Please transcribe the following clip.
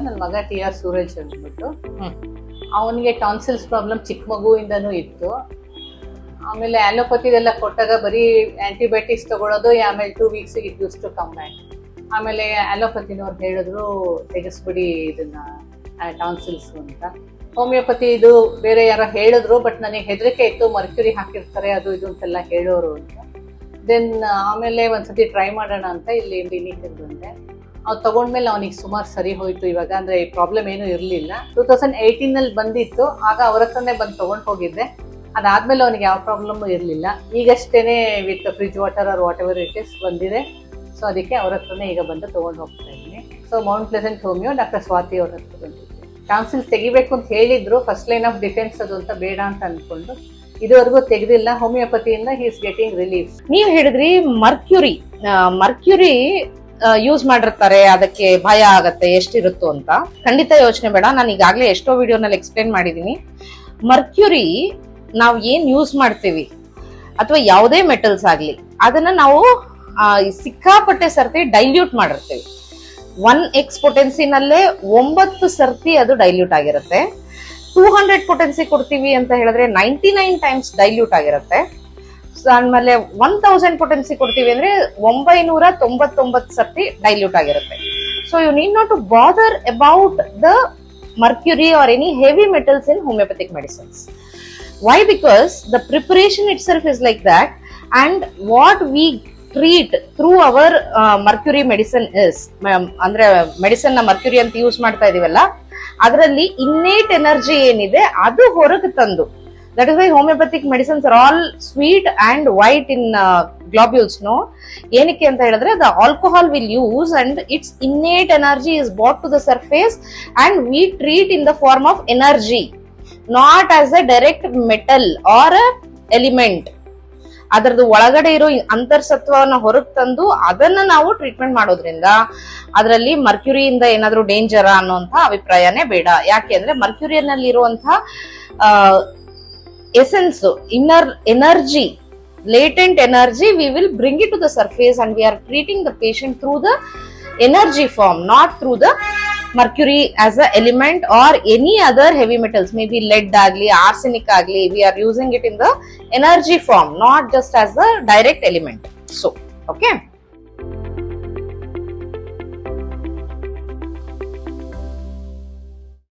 ನನ್ನ ಮಗ TR ಸೂರಜ್ ಅಂದ್ಬಿಟ್ಟು. ಅವನಿಗೆ ಟಾನ್ಸಿಲ್ಸ್ ಪ್ರಾಬ್ಲಮ್ ಚಿಕ್ಕ ಮಗುವಿಂದನೂ ಇತ್ತು. ಆಮೇಲೆ ಆಲೋಪತಿದೆಲ್ಲ ಕೊಟ್ಟಾಗ ಬರೀ ಆಂಟಿಬಯೋಟಿಕ್ಸ್ ತಗೊಳ್ಳೋದು, ಆಮೇಲೆ 2 weeks it use to come back. ಆಮೇಲೆ ಆಲೋಪತಿನವ್ರು ಹೇಳಿದ್ರು ತೆಗೆಸ್ಬಿಡಿ ಇದನ್ನ ಟಾನ್ಸಿಲ್ಸ್ ಅಂತ. ಹೋಮಿಯೋಪತಿ ಇದು ಬೇರೆ ಯಾರೋ ಹೇಳಿದ್ರು, ಬಟ್ ನನಗೆ ಹೆದರಿಕೆ ಇತ್ತು, ಮರ್ಕ್ಯುರಿ ಹಾಕಿರ್ತಾರೆ ಅದು ಇದು ಅಂತೆಲ್ಲ ಹೇಳೋರು ಅಂತ. ದೆನ್ ಆಮೇಲೆ ಒಂದ್ಸತಿ ಟ್ರೈ ಮಾಡೋಣ ಅಂತ ಇಲ್ಲಿ ಕ್ಲಿನಿಕ್ ಬಂದೆ. ಅವ್ರು ತಗೊಂಡ್ಮೇಲೆ ಅವನಿಗೆ ಸುಮಾರು ಸರಿ ಹೋಯ್ತು. ಇವಾಗ ಅಂದ್ರೆ ಈ ಪ್ರಾಬ್ಲಮ್ ಏನೂ ಇರಲಿಲ್ಲ. 2018 ಬಂದಿತ್ತು, ಆಗ ಅವ್ರ ಹತ್ರನೇ ಬಂದು ತಗೊಂಡು ಹೋಗಿದ್ದೆ. ಅದಾದ್ಮೇಲೆ ಅವನಿಗೆ ಯಾವ ಪ್ರಾಬ್ಲಮ್ ಇರಲಿಲ್ಲ. ಈಗಷ್ಟೇನೆ with fridge water or whatever it is ಬಂದಿದೆ. ಸೊ ಅದಕ್ಕೆ ಅವ್ರ ಹತ್ರನೇ ಈಗ ಬಂದು ತಗೊಂಡು ಹೋಗ್ತಾ ಇದ್ದೀನಿ. So Mount Pleasant homeo doctor Swathi ಅವ್ರ ಹತ್ರ ಬಂದಿದ್ದೆ. ಟಾನ್ಸಿಲ್ಸ್ ತೆಗಿಬೇಕು ಅಂತ ಹೇಳಿದ್ರು, ಫಸ್ಟ್ ಲೈನ್ ಆಫ್ ಡಿಫೆನ್ಸ್ ಅದು ಅಂತ ಬೇಡ ಅಂತ ಅನ್ಕೊಂಡು ಇದುವರೆಗೂ ತೆಗೆದಿಲ್ಲ. ಹೋಮಿಯೋಪತಿಯಿಂದ ಹಿ ಇಸ್ ಗೆಟಿಂಗ್ ರಿಲೀಫ್. ನೀವ್ ಹೇಳಿದ್ರಿ ಮರ್ಕ್ಯುರಿ ಯೂಸ್ ಮಾಡಿರ್ತಾರೆ, ಅದಕ್ಕೆ ಭಯ ಆಗತ್ತೆ ಎಷ್ಟಿರುತ್ತೋ ಅಂತ. ಖಂಡಿತ ಯೋಚನೆ ಬೇಡ, ನಾನು ಈಗಾಗಲೇ ಎಷ್ಟೋ ವಿಡಿಯೋನಲ್ಲಿ ಎಕ್ಸ್ಪ್ಲೇನ್ ಮಾಡಿದೀನಿ. ಮರ್ಕ್ಯುರಿ ನಾವು ಏನ್ ಯೂಸ್ ಮಾಡ್ತೀವಿ ಅಥವಾ ಯಾವುದೇ ಮೆಟಲ್ಸ್ ಆಗ್ಲಿ, ಅದನ್ನ ನಾವು ಸಿಕ್ಕಾಪಟ್ಟೆ ಸರ್ತಿ ಡೈಲ್ಯೂಟ್ ಮಾಡಿರ್ತೀವಿ. 1x ಪೊಟೆನ್ಸಿನಲ್ಲೇ 9 ಸರ್ತಿ ಅದು ಡೈಲ್ಯೂಟ್ ಆಗಿರುತ್ತೆ. 200 ಪೊಟೆನ್ಸಿ ಕೊಡ್ತೀವಿ ಅಂತ ಹೇಳಿದ್ರೆ 99 ಟೈಮ್ಸ್ ಡೈಲ್ಯೂಟ್ ಆಗಿರುತ್ತೆ. ಆಮೇಲೆ 1000 ಪೊಟೆನ್ಸಿ ಕೊಡ್ತೀವಿ ಅಂದ್ರೆ 999 ಸರ್ತಿ ಡೈಲ್ಯೂಟ್ ಆಗಿರುತ್ತೆ. So you need not to bother about the mercury or any heavy metals in homeopathic medicines. Why? Because the preparation itself is like that, and what we treat through our mercury medicine is, ಅಂದ್ರೆ medicine ನ Mercury ಅಂತ use ಮಾಡ್ತಾ ಇದೀವಲ್ಲ, ಅದರಲ್ಲಿ innate energy ಏನಿದೆ ಅದು ಹೊರಗೆ ತಂದು, that is why homeopathic medicines are all sweet and white in globules. No, ಏನಕ್ಕೆ ಅಂತ ಹೇಳಿದ್ರೆ the alcohol will use and its innate energy is brought to the surface and we treat in the form of energy, not as a direct metal or a element. ಅದರದ್ದು ಒಳಗಡೆ ಇರೋ ಅಂತರ್ಸತ್ವವನ್ನು ಹೊರಗೆ ತಂದು ಅದನ್ನ ನಾವು ಟ್ರೀಟ್ಮೆಂಟ್ ಮಾಡೋದ್ರಿಂದ ಅದರಲ್ಲಿ ಮರ್ಕ್ಯುರಿಯಿಂದ ಏನಾದ್ರೂ ಡೇಂಜರಾ ಅನ್ನೋಂಥ ಅಭಿಪ್ರಾಯನೇ ಬೇಡ. ಯಾಕೆ ಅಂದ್ರೆ ಮರ್ಕ್ಯುರಿಯಲ್ಲಿ ಇರುವಂತಹ essence, inner energy, latent energy, we will bring it to the surface and we are treating the patient through the energy form, not through the mercury as a element or any other heavy metals, maybe lead agli, arsenic agli. We are using it in the energy form, not just as a direct element. So okay.